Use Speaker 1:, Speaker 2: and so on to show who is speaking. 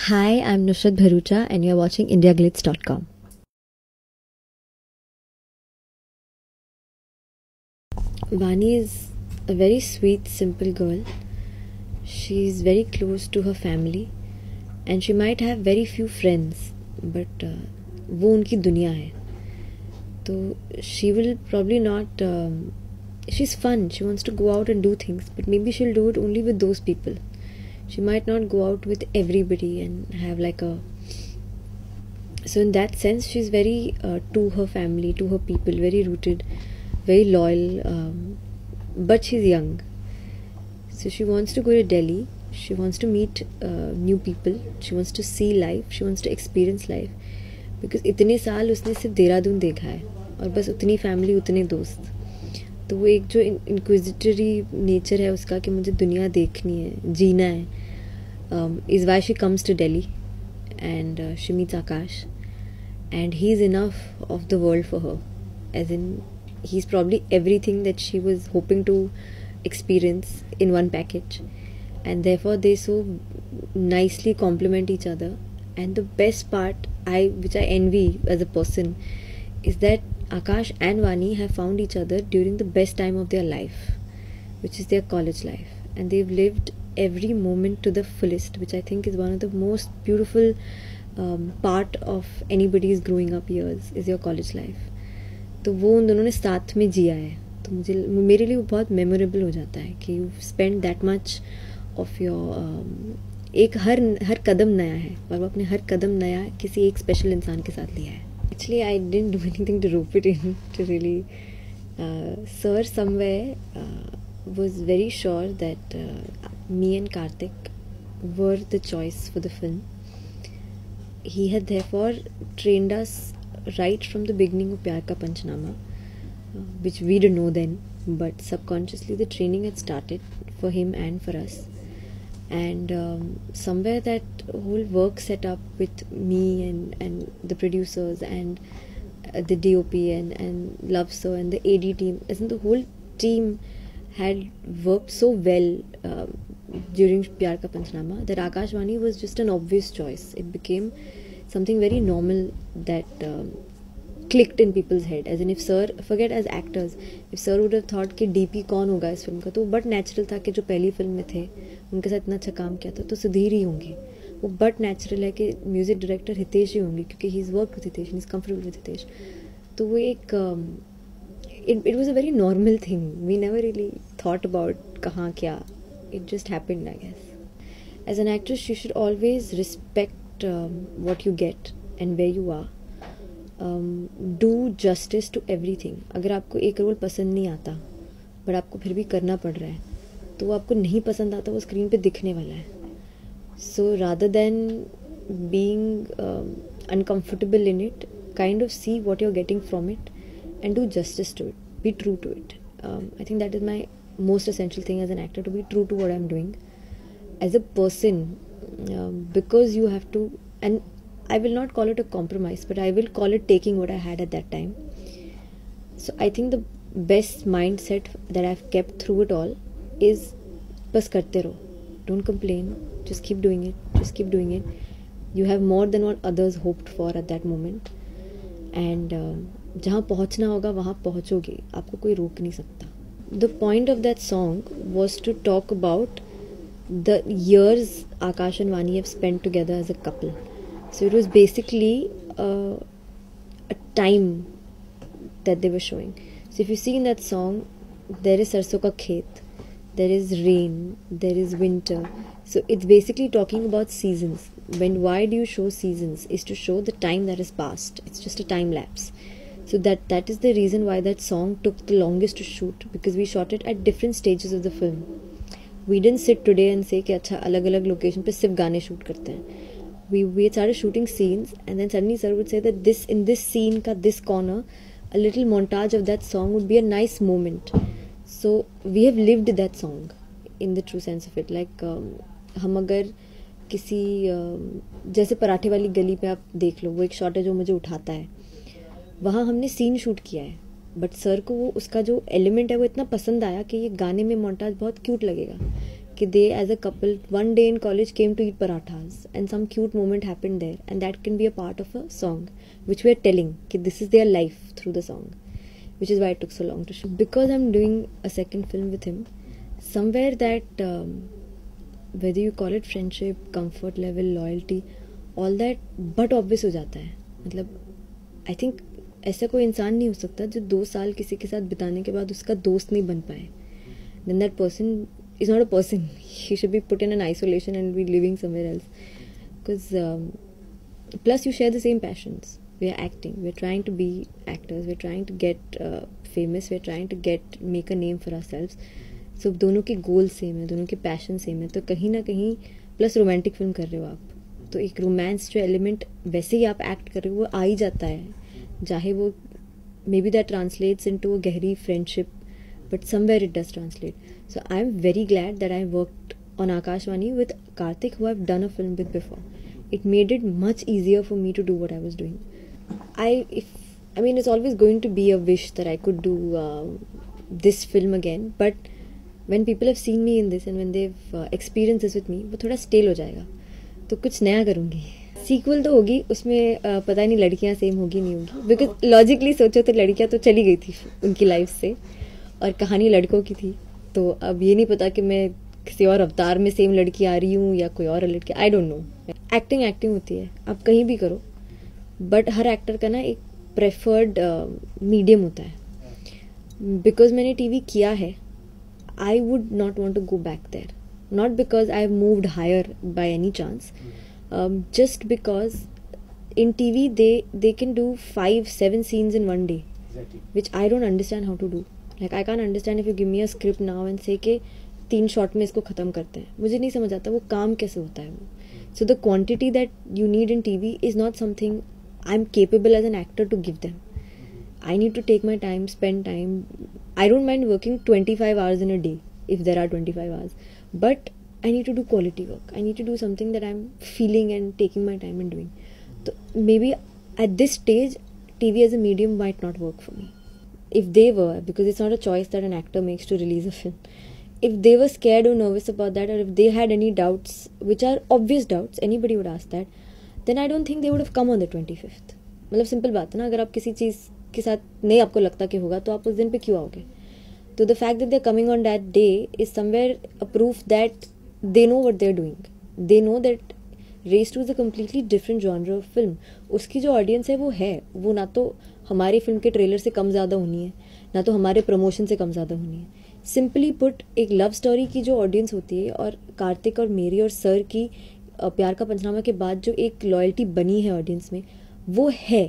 Speaker 1: Hi, I'm Nusrat Bharucha and you're watching IndiaGlitz.com. Vani is a very sweet, simple girl. She's very close to her family and she might have very few friends, but वो उनकी दुनिया है. So she will probably not. She's fun. She wants to go out and do things, but maybe she'll do it only with those people. She might not go out with everybody and have like a. So in that sense, she's very to her family, to her people, very rooted, very loyal. But she's young, so she wants to go to Delhi. She wants to meet new people. She wants to see life. She wants to experience life. Because इतने साल उसने सिर्फ देहरादून देखा है और बस उतनी family उतने दोस्त. तो वो एक जो इंक्विजिटरी नेचर है उसका कि मुझे दुनिया देखनी है, जीना है, is why she comes to Delhi and she meets Akash and he is enough of the world for her, as in he is probably everything that she was hoping to experience in one package, and therefore they so nicely complement each other. And the best part which I envy as a person is that Akash and Vani have found each other during the best time of their life, which is their college life, and they've lived every moment to the fullest, which I think is one of the most beautiful part of anybody's growing up years is your college life. तो वो उन दोनों ने साथ में जिया है, तो मेरे लिए वो बहुत मेमोरेबल हो जाता है कि you spend that much of your एक हर कदम नया है और वो अपने हर कदम नया किसी एक स्पेशल इंसान के साथ लिया है. Actually I didn't do anything to rope it in to really sir somewhere was very sure that me and Kartik were the choice for the film. He had therefore trained us right from the beginning of Pyar Ka Panchnama, which we didn't know then, but subconsciously the training had started for him and for us. And somewhere that whole work set up with me and the producers and the DOP and Love Sir and the AD team, as in the whole team had worked so well during Pyar Ka Panchnama that Akash Vani was just an obvious choice. It became something very normal that clicked in people's head. As in, if sir, forget as actors, if sir would have thought कि DP कौन होगा इस film का, तो but natural था कि जो पहली फिल्म में थे उनके साथ इतना अच्छा काम किया था तो सुधीर ही होंगे. वो बट नेचुरल है कि म्यूजिक डायरेक्टर हितेश ही होंगे क्योंकि he is work with Hitesh, he is comfortable with Hitesh. तो वो एक it was a very normal thing. We never really thought about कहाँ क्या. It just happened, I guess. As an actress, you should always respect what you get and where you are. Do justice to everything. अगर आपको एक role पसंद नहीं आता but आपको फिर भी करना पड़ रहा है तो वो आपको नहीं पसंद आता, वो स्क्रीन पे दिखने वाला है. So rather than being uncomfortable in it, kind of see what you're getting from it and do justice to it. Be true to it. I think that is my most essential thing as an actor, to be true to what I'm doing. As a person, because you have to, and I will not call it a compromise, but I will call it taking what I had at that time. So I think the best mindset that I've kept through it all is बस करते रहो. Don't complain. Just keep doing it. Just keep doing it. You have more than what others hoped for at that moment. And जहाँ पहुँचना होगा वहाँ पहुँचोगे. आपको कोई रोक नहीं सकता. The point of that song was to talk about the years Akash and Vani have spent together as a couple. So it was basically a time that they were showing. So if you see in that song, there is sarson ka khet, there is rain, there is winter. So it's basically talking about seasons. Why do you show seasons? Is to show the time that has passed. It's just a time lapse. So that is the reason why that song took the longest to shoot, because we shot it at different stages of the film. We didn't sit today and say कि अच्छा अलग अलग location पे सिर्फ गाने shoot करते हैं. We started shooting scenes, and then suddenly sir would say that in this scene ka this corner, a little montage of that song would be a nice moment. So we have lived that song in the true sense of it. Like हम अगर किसी जैसे पराठे वाली गली पे आप देख लो, वो एक शॉट है जो मुझे उठाता है, वहाँ हमने सीन शूट किया है, बट सर को वो उसका जो एलिमेंट है वो इतना पसंद आया कि ये गाने में मोन्टाज बहुत क्यूट लगेगा. कि they as a couple one day in college came to eat parathas and some cute moment happened there, and that can be a part of a song which we are telling कि this is their life through the song, which is why it took so long to shoot. Because I'm doing a second film with him, somewhere that whether you call it friendship, comfort level, loyalty, all that but obvious हो जाता है. मतलब I think ऐसा कोई इंसान नहीं हो सकता जो 2 साल किसी के साथ बिताने के बाद उसका दोस्त नहीं बन पाए. Then that person is not a person. He should be put in an isolation and be living somewhere else. Because plus you share the same passions. We are acting. We're trying to be actors. We're trying to get famous. We're trying to make a name for ourselves. So दोनों के गोल same है, दोनों के passion same है. तो कहीं ना कहीं प्लस रोमांटिक फिल्म कर रहे हो आप, तो एक रोमांस जो एलिमेंट वैसे ही आप एक्ट कर रहे हो वो आ ही जाता है. चाहे वो may be that translates into a गहरी friendship, but somewhere it does translate. So I'm very glad that I worked on Akashvani with Karthik, who I've done a film with before. It made it much easier for me to do what I was doing. I mean, it's always going to be a wish that I could do this film again, but when people have seen me in this and when they've experienced this with me, वो थोड़ा stale हो जाएगा, तो कुछ नया करूँगी. Sequel तो होगी, उसमें पता नहीं लड़कियाँ सेम होगी नहीं होगी, बिकॉज लॉजिकली सोचो तो लड़कियाँ तो चली गई थी उनकी लाइफ से और कहानी लड़कों की थी. तो अब ये नहीं पता कि मैं किसी और अवतार में सेम लड़की आ रही हूँ या कोई और लड़की, आई डोंट नो. एक्टिंग होती है, आप कहीं भी करो, बट हर एक्टर का ना एक प्रेफर्ड मीडियम होता है. बिकॉज मैंने टीवी किया है, I would not want to go back there, not because I have moved higher by any chance, just because in TV they can do 5-7 scenes in one day, exactly, which I don't understand how to do. Like I can't understand if you give me a script now and say कि 3 shot में इसको ख़त्म करते हैं, मुझे नहीं समझ आता वो काम कैसे होता है वो. So the quantity that you need in TV is not something I'm capable as an actor to give them. I need to take my time, spend time. I don't mind working 25 hours in a day if there are 25 hours, but I need to do quality work. I need to do something that I'm feeling and taking my time and doing. So maybe at this stage, TV as a medium might not work for me. If they were, because it's not a choice that an actor makes to release a film, if they were scared or nervous about that, or if they had any doubts, which are obvious doubts, anybody would ask that, then I don't think they would have come on the 25th. मतलब simple बात है ना, अगर आप किसी चीज़ के साथ नहीं आपको लगता कि होगा तो आप उस दिन पे क्यों आओगे. तो the fact that they're coming on that day is somewhere a proof that they know what they're doing. They know that Race 2 is a completely different genre of film. उसकी जो ऑडियंस है वो ना तो हमारी फिल्म के trailer से कम ज़्यादा होनी है, ना तो हमारे प्रमोशन से कम ज़्यादा होनी है. सिंपली पुट, एक लव स्टोरी की जो ऑडियंस होती है और कार्तिक और मेरी और सर की प्यार का पंचनामा के बाद जो एक लॉयल्टी बनी है ऑडियंस में, वो है